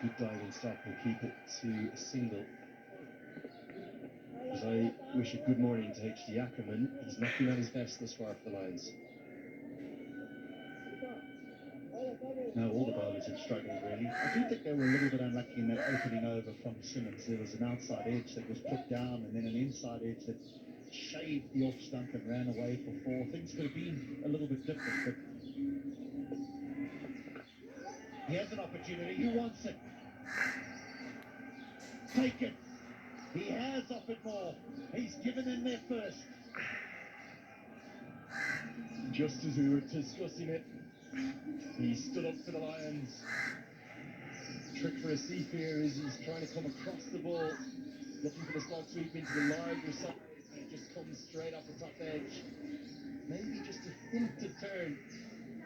good diving stop will keep it to a single. As I wish a good morning to H.D. Ackerman, he's not been at his best thus far for the Lions. No, all the bowlers have struggled really. I do think they were a little bit unlucky in that opening over from Simmons. There was an outside edge that was put down and then an inside edge that shaved the off stump and ran away for 4. Things could have been a little bit different, but he has an opportunity. Who wants it? Take it. He has offered more. He's given in there first. Just as we were discussing it, he stood up for the Lions. Trick for a seafarer is he's trying to come across the ball, looking for the slot sweep into the larger side, and it just comes straight off the top edge. Maybe just a hint of turn.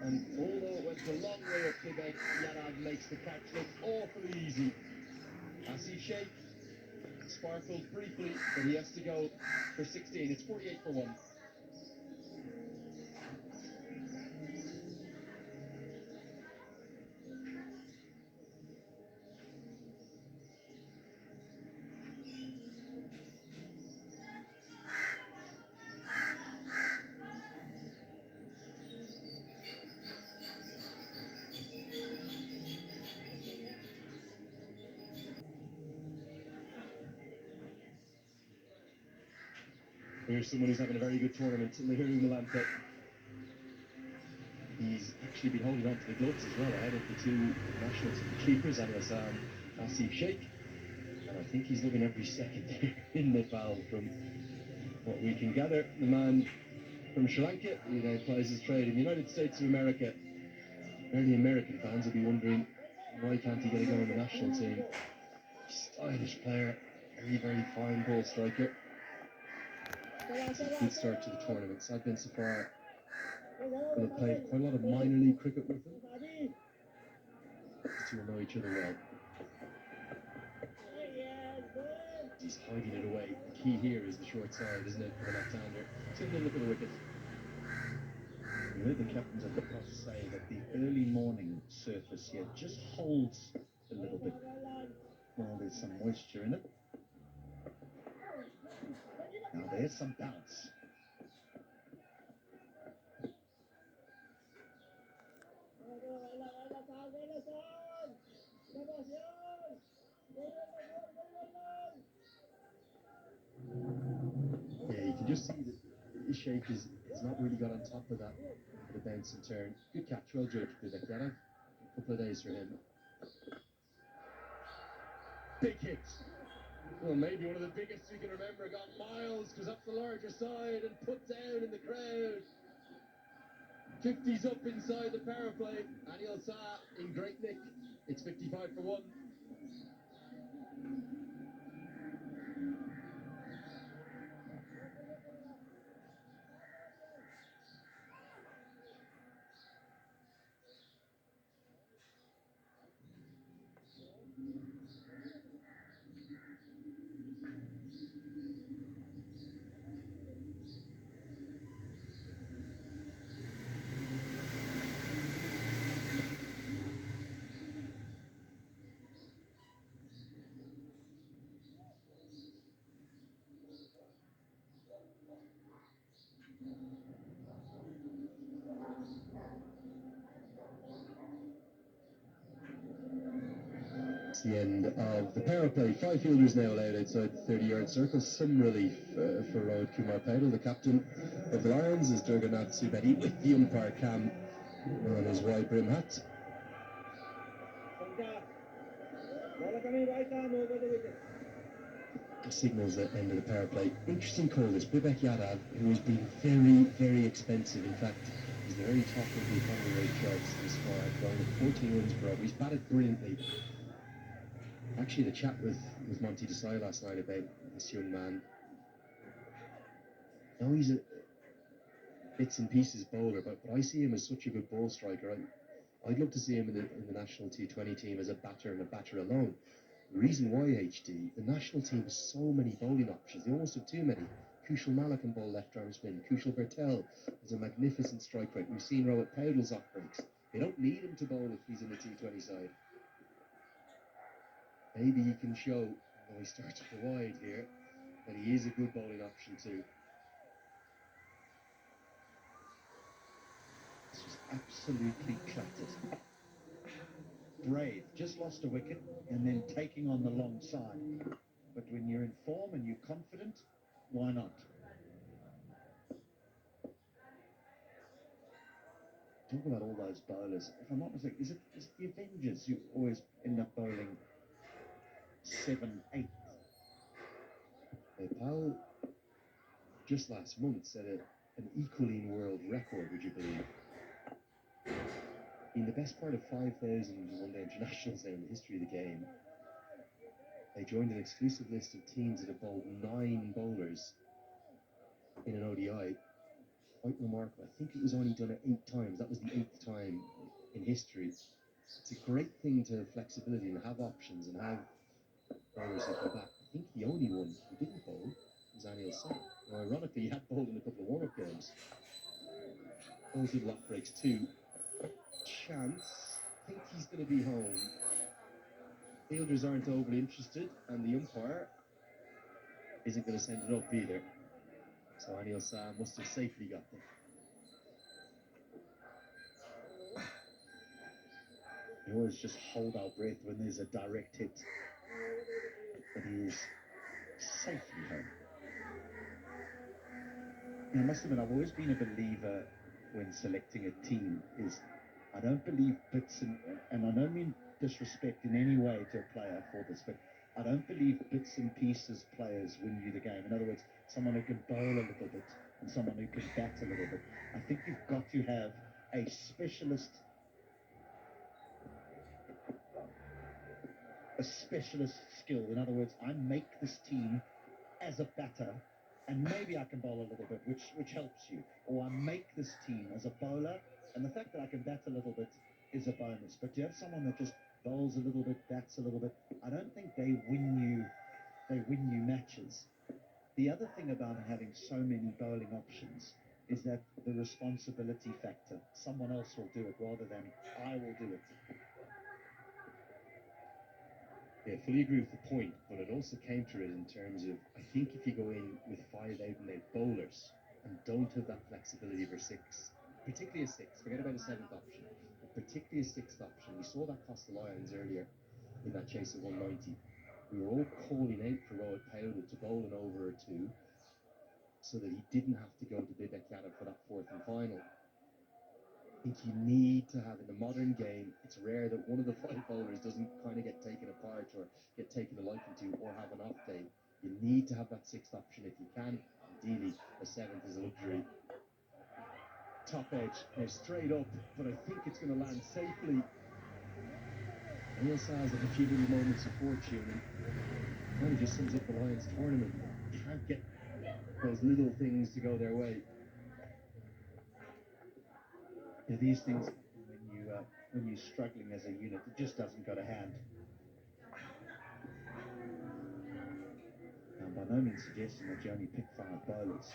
And although it went a long way up the bank, Yadav makes the catch look awfully easy. Asif Sheikh sparkles briefly, but he has to go for 16. It's 48 for 1. Here's someone who's having a very good tournament, Lahiri Malanta. He's actually been holding on to the gloves as well ahead of the two national team keepers, Anwar Asif Sheikh. And I think he's loving every second there in Nepal from what we can gather. The man from Sri Lanka, who now plies his trade in the United States of America. Many American fans will be wondering, why can't he get a go on the national team? Stylish player, very, very fine ball striker. It's a good start to the tournament. I've been so far. Will have played quite a lot of minor league cricket with them. These two will know each other well. He's hiding it away. The key here is the short side, isn't it, for the left-hander? Take a look at the wicket. You heard the captains of the cross say that the early morning surface here just holds a little bit. Well, there's some moisture in it. Now there's some bounce. Yeah, you can just see that Sheikh is not really got on top of that for the bounce and turn. Good catch, well judged, Vivek Yadav. A couple of days for him. Big hit. Well, maybe one of the biggest you can remember. Got miles, goes up the larger side and put down in the crowd. 50's up inside the power play. Anil Shah in great nick. It's 55 for 1. It's the end of the power play. 5 fielders now allowed outside the 30-yard circle. Some relief for Rohit Kumar Paudel, the captain of the Lions, is Durganath Subedi with the umpire Cam on his wide brim hat. Signals the end of the power play. Interesting call this. Vivek Yadav, who has been very, very expensive. In fact, he's the very top of the economy rate charts this far, going at 14 runs per over. He's batted brilliantly. Actually, the chat with Monty Desai last night about this young man. Now he's a bits and pieces bowler, but I see him as such a good ball striker. I'd love to see him in the national T20 team as a batter and a batter alone. The reason why, HD, the national team has so many bowling options. They almost have too many. Kushal Malik can bowl left-arm spin. Kushal Bertel has a magnificent strike rate. We've seen Rohit Paudel's off breaks. They don't need him to bowl if he's in the T20 side. maybe he can show, when he starts to go wide here, that he is a good bowling option too. This was absolutely clattered. Brave, just lost a wicket and then taking on the long side. But when you're in form and you're confident, why not? Talk about all those bowlers. If I'm not mistaken, is it the Avengers who always end up bowling 7, 8? Powell just last month set an equaling world record, would you believe? In the best part of 5,000 one-day internationals now in the history of the game, they joined an exclusive list of teams that have bowled 9 bowlers in an ODI. Quite remarkable. I think it was only done it 8 times. That was the 8th time in history. It's a great thing to have flexibility and have options and have bowlers who go back. I think the only one who didn't bowl was Anil Sen. Now, ironically, he had bowled in a couple of warm-up games. Bowls did lock breaks too. Chance. I think he's going to be home. Fielders aren't overly interested, and the umpire isn't going to send it up either. So Anil Sen must have safely got them. You always just hold our breath when there's a direct hit. But he is safely home. And I must admit, I've always been a believer when selecting a team is I don't believe bits and I don't mean disrespect in any way to a player for this, but I don't believe bits and pieces players win you the game. In other words, someone who can bowl a little bit and someone who can bat a little bit. I think you've got to have a specialist skill. In other words, I make this team as a batter and maybe I can bowl a little bit, which helps you. Or I make this team as a bowler, and the fact that I can bat a little bit is a bonus. But you have someone that just bowls a little bit, bats a little bit, I don't think they win you matches. The other thing about having so many bowling options is that the responsibility factor. Someone else will do it rather than I will do it. Yeah, fully agree with the point, but I'd also counter it in terms of, I think if you go in with 5 out and out bowlers and don't have that flexibility for 6, particularly a 6, forget about a 7th option, but particularly a 6th option. We saw that cost the Lions earlier in that chase of 190. We were all calling out for Rohit Powell to bowl an over or 2 so that he didn't have to go to Vivek Yadav for that 4th and final. I think you need to have, in the modern game, it's rare that one of the 5 bowlers doesn't kind of get taken apart or get taken a liking to or have an off day. You need to have that 6th option if you can. Ideally, a 7th is a luxury. Top edge, now straight up, but I think it's going to land safely. Anil Saz had a few little moments of fortune and kind of just sums up the Lions tournament. Can't get those little things to go their way. Yeah, these things when you're struggling as a unit, it just doesn't go to hand. And by no means suggesting that you only pick 5 bowlers.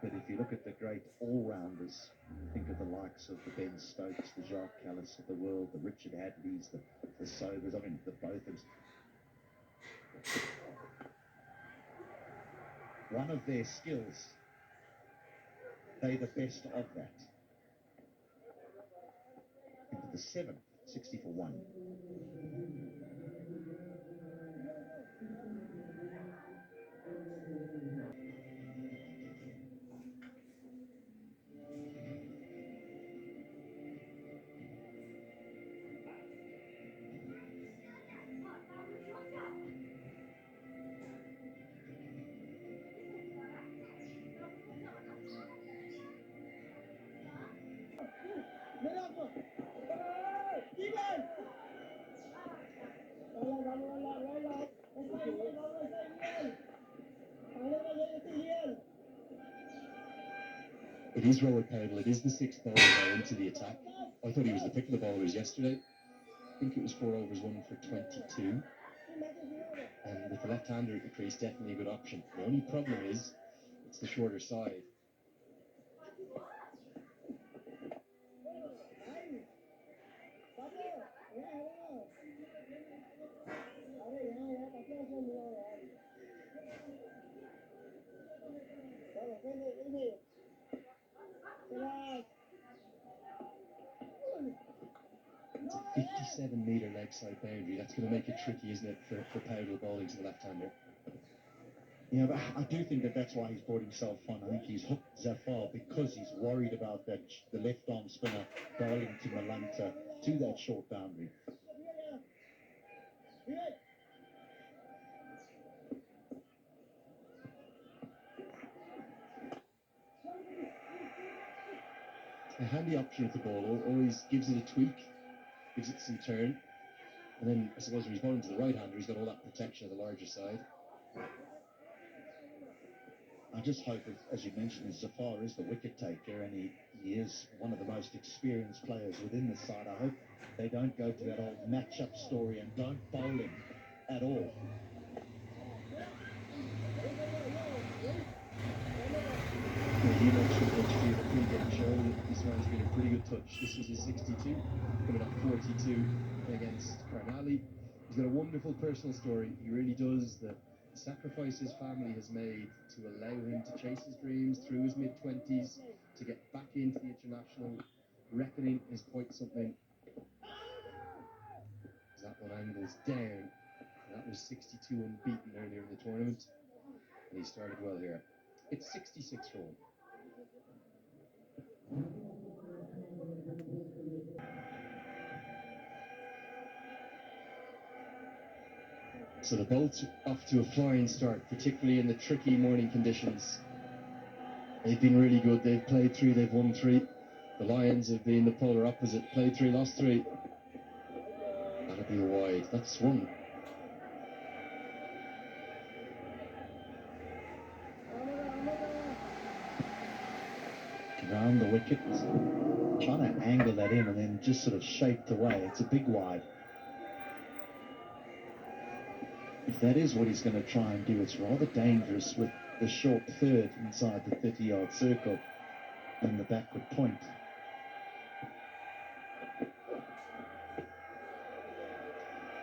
But if you look at the great all-rounders, think of the likes of the Ben Stokes, the Jacques Kallis of the world, the Richard Hadleys, the Sobers, I mean, the Bothams. One of their skills, they're the best of that. Into the 7th, 60 for 1. It is Rohit Powell. It is the 6th bowler now into the attack. I thought he was the pick of the bowlers yesterday. I think it was 4 overs, 1 for 22. And with the left-hander at the crease, definitely a good option. The only problem is, it's the shorter side. It's a 57-metre leg side boundary. That's going to make it tricky, isn't it, for Powell bowling to the left-hander? Yeah, but I do think that's why he's brought himself on. I think he's hooked Zafar because he's worried about that the left arm spinner bowling to Malanta to that short boundary. A handy option with the ball always gives it a tweak, gives it some turn, and then I suppose when he's bowling to the right-hander, he's got all that protection of the larger side. I just hope, as you mentioned, Zafar is the wicket taker, and he is one of the most experienced players within the side. I hope they don't go to that old match-up story and don't bowl him at all. You mentioned HG at the pre-game show that this one's been a pretty good touch. This was his 62, coming up 42 against Karnali. He's got a wonderful personal story. He really does. The sacrifice his family has made to allow him to chase his dreams through his mid-20s, to get back into the international reckoning is quite something. As that one angles down. That was 62 unbeaten earlier in the tournament, and he started well here. It's 66 for 1. So the Bolts off to a flying start, particularly in the tricky morning conditions. They've been really good. They've played 3, they've won 3. The Lions have been the polar opposite. Played 3, lost 3. That'll be a wide. That's 1. Around the wicket, trying to angle that in and then just sort of shaped away. It's a big wide. If that is what he's going to try and do, it's rather dangerous with the short third inside the 30-yard circle and the backward point.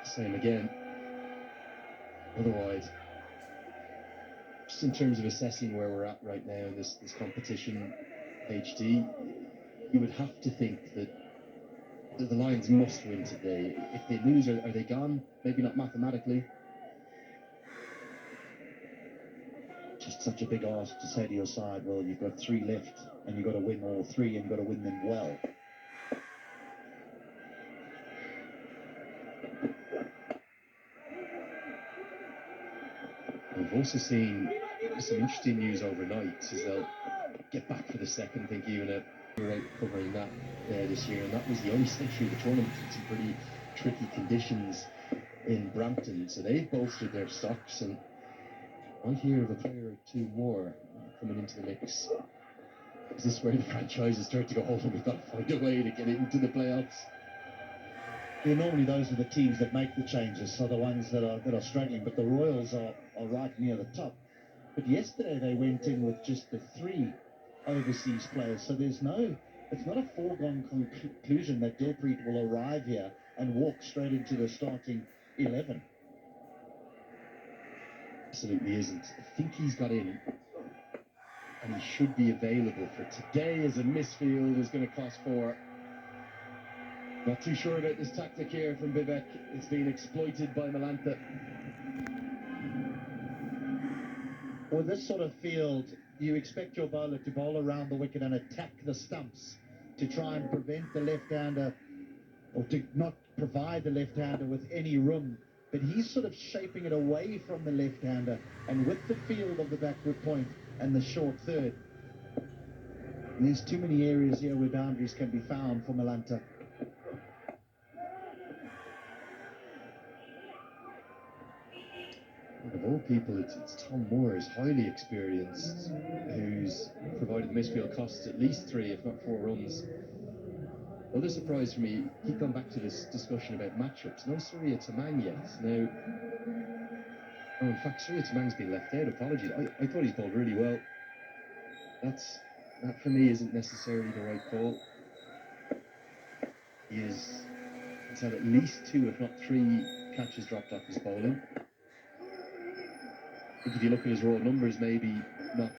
Same again. Otherwise, just in terms of assessing where we're at right now in this competition, HD, you would have to think that the Lions must win today. If they lose, are they gone? Maybe not mathematically. Just such a big ask to say to your side, well, you've got 3 left and you've got to win all 3 and you've got to win them well. We've also seen some interesting news overnight as they'll get back for the second. I think even a year out covering that this year, and that was the ice entry of the tournament in some pretty tricky conditions in Brampton. So they've bolstered their stocks, and I hear of a player or 2 more coming into the mix. Is this where the franchises start to go, hold on, we've got to find a way to get into the playoffs? Yeah, normally those are the teams that make the changes, are the ones that are struggling, but the Royals are right near the top. But yesterday they went in with just the 3 overseas players, so it's not a foregone conclusion that Dilpreet will arrive here and walk straight into the starting 11. Absolutely isn't. I think he's got in, and he should be available for today, as a misfield is going to cost 4. Not too sure about this tactic here from Vivek. It's being exploited by Malanta. With this sort of field, you expect your bowler to bowl around the wicket and attack the stumps to try and prevent the left-hander, or to not provide the left-hander with any room. But he's sort of shaping it away from the left-hander, and with the field of the backward point and the short third. And there's too many areas here where boundaries can be found for Malanta. Of all people, it's Tom Moore, who's highly experienced, who's provided the misfield costs at least 3, if not 4 runs. Other surprise for me, keep going back to this discussion about matchups. No Surya Tamang yet. Now, in fact, Surya Tamang's been left out. Apologies. I thought he's bowled really well. That for me isn't necessarily the right call. He is He's had at least 2, if not 3, catches dropped off his bowling. I think if you look at his raw numbers, maybe not